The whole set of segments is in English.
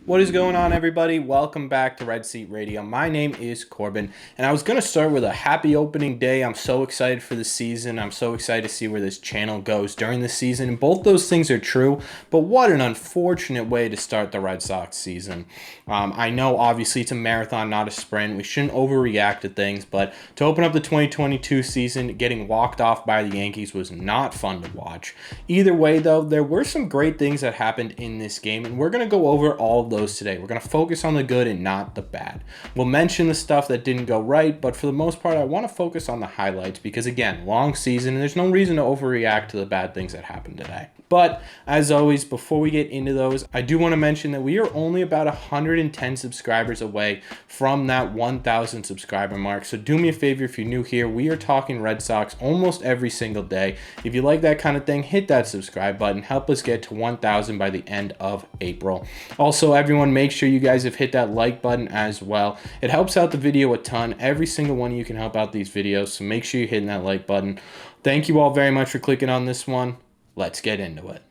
What is going on, everybody? Welcome back to Red Seat Radio. My name is Corbin, and I was going to start with a happy opening day. I'm so excited for the season. I'm so excited to see where this channel goes during the season. And both those things are true, but what an unfortunate way to start the Red Sox season. I know, obviously, it's a marathon, not a sprint. We shouldn't overreact to things, but to open up the 2022 season, getting walked off by the Yankees was not fun to watch. Either way, though, there were some great things that happened in this game, and we're going to go over all of those today. We're going to focus on the good and not the bad. We'll mention the stuff that didn't go right, but for the most part, I want to focus on the highlights because, again, long season, and there's no reason to overreact to the bad things that happened today. But as always, before we get into those, I do want to mention that we are only about 110 subscribers away from that 1,000 subscriber mark. So do me a favor, if you're new here, we are talking Red Sox almost every single day. If you like that kind of thing, hit that subscribe button. Help us get to 1,000 by the end of April. Also, everyone, make sure you guys have hit that like button as well. It helps out the video a ton. Every single one of you can help out these videos, so make sure you're hitting that like button. Thank you all very much for clicking on this one. Let's get into it.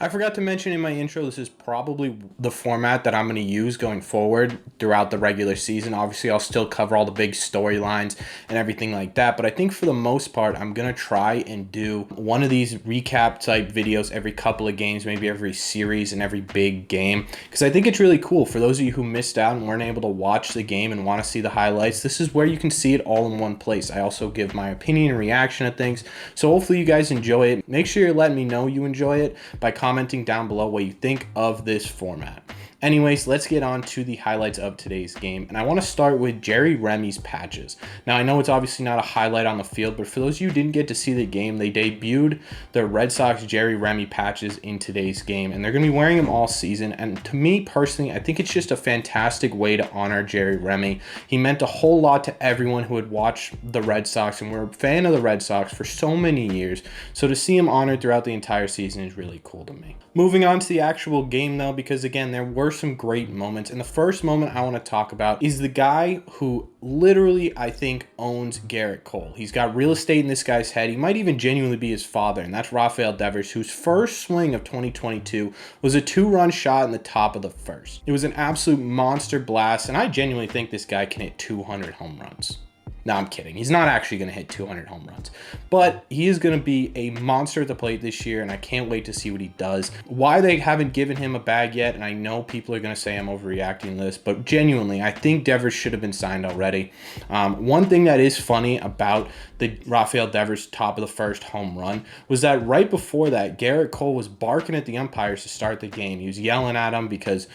I forgot to mention in my intro, this is probably the format that I'm going to use going forward throughout the regular season. Obviously, I'll still cover all the big storylines and everything like that, but I think for the most part, I'm going to try and do one of these recap type videos every couple of games, maybe every series and every big game, because I think it's really cool. For those of you who missed out and weren't able to watch the game and want to see the highlights, this is where you can see it all in one place. I also give my opinion and reaction to things, so hopefully you guys enjoy it. Make sure you're letting me know you enjoy it by commenting down below what you think of this format. Anyways, let's get on to the highlights of today's game. And I want to start with Jerry Remy's patches. Now, I know it's obviously not a highlight on the field, but for those of you who didn't get to see the game, they debuted the Red Sox Jerry Remy patches in today's game. And they're going to be wearing them all season. And to me, personally, I think it's just a fantastic way to honor Jerry Remy. He meant a whole lot to everyone who had watched the Red Sox and were a fan of the Red Sox for so many years. So to see him honored throughout the entire season is really cool to me. Moving on to the actual game, though, because again, there were some great moments. And the first moment I want to talk about is the guy who literally, I think, owns Gerrit Cole. He's got real estate in this guy's head. He might even genuinely be his father, and that's Rafael Devers, whose first swing of 2022 was a two-run shot in the top of the first. It was an absolute monster blast, and I genuinely think this guy can hit 200 home runs. No, I'm kidding. He's not actually going to hit 200 home runs, but he is going to be a monster at the plate this year, and I can't wait to see what he does. Why they haven't given him a bag yet, and I know people are going to say I'm overreacting to this, but genuinely, I think Devers should have been signed already. One thing that is funny about the Rafael Devers top of the first home run was that right before that, Gerrit Cole was barking at the umpires to start the game. He was yelling at them because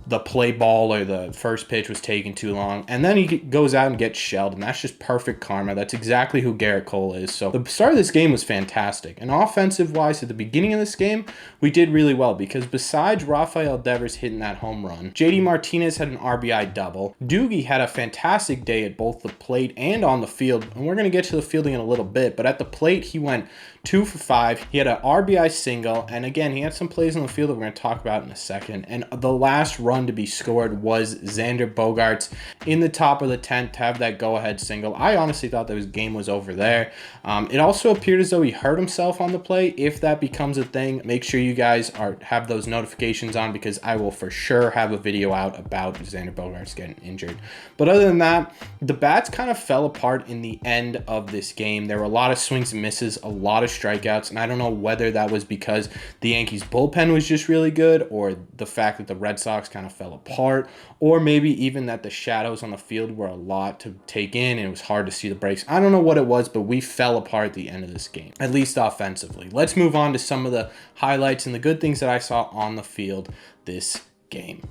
the play ball or the first pitch was taking too long, and then he goes out and gets shelled, and that's just perfect karma. That's exactly who Gerrit Cole is. So the start of this game was fantastic. And offensive wise, at the beginning of this game, we did really well because besides Rafael Devers hitting that home run, JD Martinez had an RBI double. Doogie had a fantastic day at both the plate and on the field. And we're going to get to the fielding in a little bit, but at the plate, he went 2 for 5. He had an RBI single. And again, he had some plays on the field that we're going to talk about in a second. And the last run to be scored was Xander Bogaerts in the top of the 10th to have that go-ahead single. I honestly thought that his game was over there. It also appeared as though he hurt himself on the play. If that becomes a thing, make sure you guys have those notifications on because I will for sure have a video out about Xander Bogaerts getting injured. But other than that, the bats kind of fell apart in the end of this game. There were a lot of swings and misses, a lot of strikeouts, and I don't know whether that was because the Yankees bullpen was just really good or the fact that the Red Sox kind of fell apart, or maybe even that the shadows on the field were a lot to take in and it was hard to see the breaks. I don't know what it was, but we fell apart at the end of this game, at least offensively. Let's move on to some of the highlights and the good things that I saw on the field this game.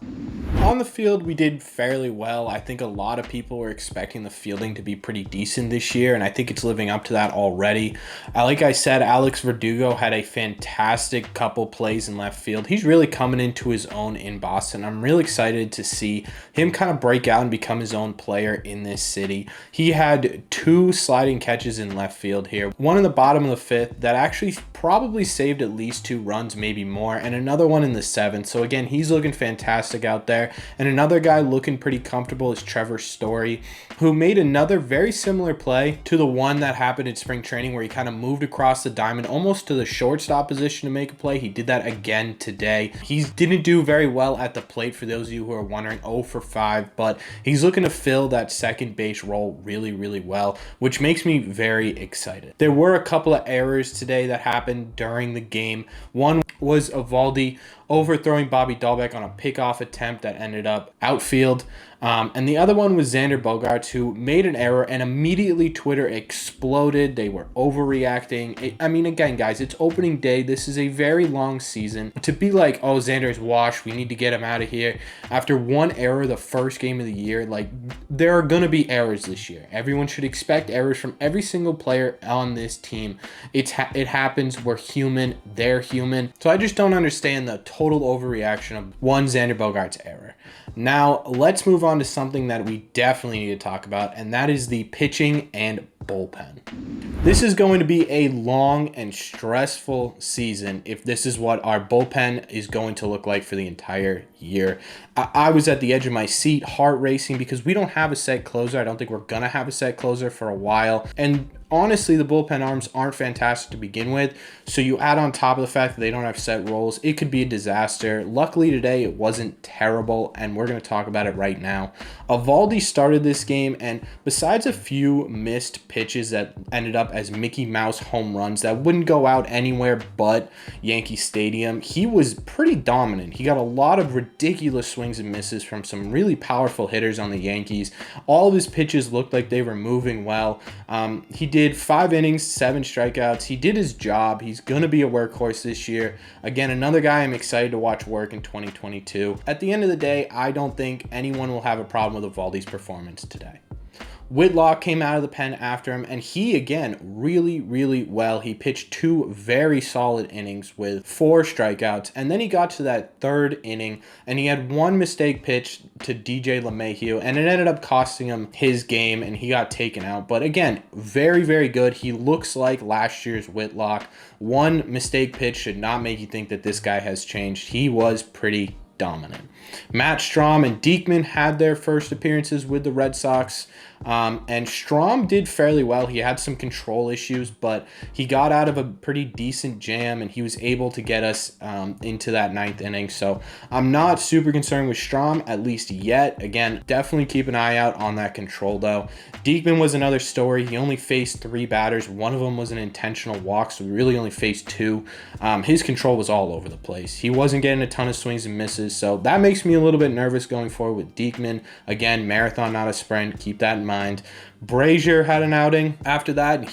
On the field, we did fairly well. I think a lot of people were expecting the fielding to be pretty decent this year, and I think it's living up to that already. Like I said, Alex Verdugo had a fantastic couple plays in left field. He's really coming into his own in Boston. I'm really excited to see him kind of break out and become his own player in this city. He had 2 sliding catches in left field here, one in the bottom of the 5th that actually probably saved at least 2 runs, maybe more, and another one in the 7th. So again, he's looking fantastic out there. And another guy looking pretty comfortable is Trevor Story, who made another very similar play to the one that happened in spring training where he kind of moved across the diamond almost to the shortstop position to make a play. He did that again today. He didn't do very well at the plate, for those of you who are wondering, 0 for 5, but he's looking to fill that second base role really well, which makes me very excited. There were a couple of errors today that happened during the game. One was Eovaldi overthrowing Bobby Dahlbeck on a pickoff attempt that ended up outfield. And the other one was Xander Bogaerts, who made an error and immediately Twitter exploded. They were overreacting. I mean, again, guys, it's opening day. This is a very long season. To be like, oh, Xander's washed, we need to get him out of here. After one error the first game of the year, like, there are going to be errors this year. Everyone should expect errors from every single player on this team. It happens. We're human. They're human. So I just don't understand the total overreaction of one Xander Bogaerts error. Now, let's move on to something that we definitely need to talk about, and that is the pitching and bullpen. This is going to be a long and stressful season if this is what our bullpen is going to look like for the entire year. I was at the edge of my seat, heart racing, because we don't have a set closer. I don't think we're going to have a set closer for a while. And honestly, the bullpen arms aren't fantastic to begin with. So you add on top of the fact that they don't have set roles, it could be a disaster. Luckily today, it wasn't terrible, and we're going to talk about it right now. Eovaldi started this game, and besides a few missed pitches that ended up as Mickey Mouse home runs that wouldn't go out anywhere but Yankee Stadium, he was pretty dominant. He got a lot of ridiculous swings and misses from some really powerful hitters on the Yankees. All of his pitches looked like they were moving well. He did 5 innings, 7 strikeouts. He did his job. He's going to be a workhorse this year. Again, another guy I'm excited to watch work in 2022. At the end of the day, I don't think anyone will have a problem with Eovaldi's performance today. Whitlock came out of the pen after him, and he, again, really well. He pitched 2 very solid innings with 4 strikeouts, and then he got to that 3rd inning, and he had 1 mistake pitch to DJ LeMahieu, and it ended up costing him his game, and he got taken out. But again, very good. He looks like last year's Whitlock. 1 mistake pitch should not make you think that this guy has changed. He was pretty dominant. Matt Strom and Diekmann had their first appearances with the Red Sox. And Strom did fairly well. He had some control issues, but he got out of a pretty decent jam, and he was able to get us into that 9th inning. So I'm not super concerned with Strom, at least yet. Again, definitely keep an eye out on that control, though. Diekmann was another story. He only faced 3 batters. One of them was an intentional walk, so we really only faced 2. His control was all over the place. He wasn't getting a ton of swings and misses, so that makes me a little bit nervous going forward with Diekmann. Again, marathon, not a sprint. Keep that in mind. Brazier had an outing after that.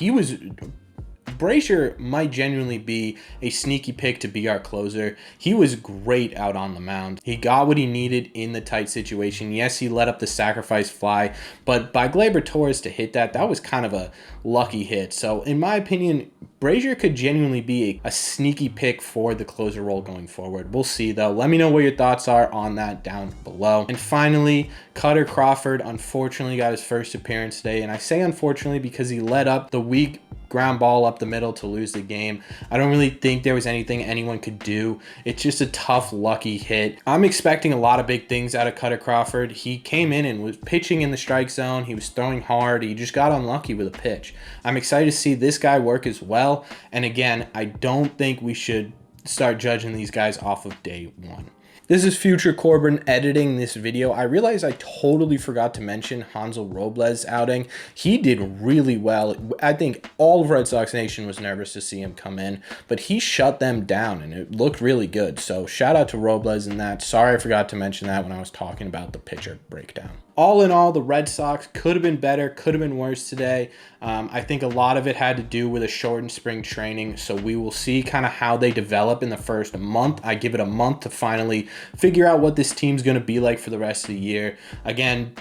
Brazier might genuinely be a sneaky pick to be our closer. He was great out on the mound. He got what he needed in the tight situation. Yes, he let up the sacrifice fly, but by Gleyber Torres to hit that was kind of a lucky hit. So in my opinion, Brazier could genuinely be a sneaky pick for the closer role going forward. We'll see, though. Let me know what your thoughts are on that down below. And finally, Cutter Crawford unfortunately got his first appearance today. And I say unfortunately because he let up the weak ground ball up the middle to lose the game. I don't really think there was anything anyone could do. It's just a tough, lucky hit. I'm expecting a lot of big things out of Cutter Crawford. He came in and was pitching in the strike zone. He was throwing hard. He just got unlucky with a pitch. I'm excited to see this guy work as well. And again, I don't think we should start judging these guys off of day 1. This is Future Corbin editing this video. I realized I totally forgot to mention Hansel Robles' outing. He did really well. I think all of Red Sox Nation was nervous to see him come in, but he shut them down, and it looked really good. So shout out to Robles in that. Sorry I forgot to mention that when I was talking about the pitcher breakdown. All in all, the Red Sox could have been better, could have been worse today. I think a lot of it had to do with a shortened spring training, so we will see kind of how they develop in the first month. I give it a month to finally figure out what this team's going to be like for the rest of the year. Again,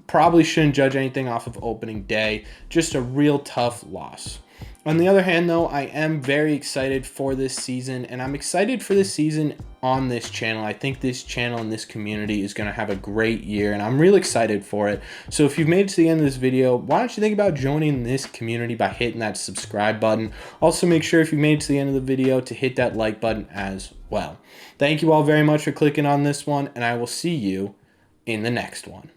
probably shouldn't judge anything off of opening day. Just a real tough loss. On the other hand, though, I am very excited for this season, and I'm excited for this season on this channel. I think this channel and this community is going to have a great year, and I'm real excited for it. So if you've made it to the end of this video, why don't you think about joining this community by hitting that subscribe button. Also, make sure if you made it to the end of the video to hit that like button as well. Thank you all very much for clicking on this one, and I will see you in the next one.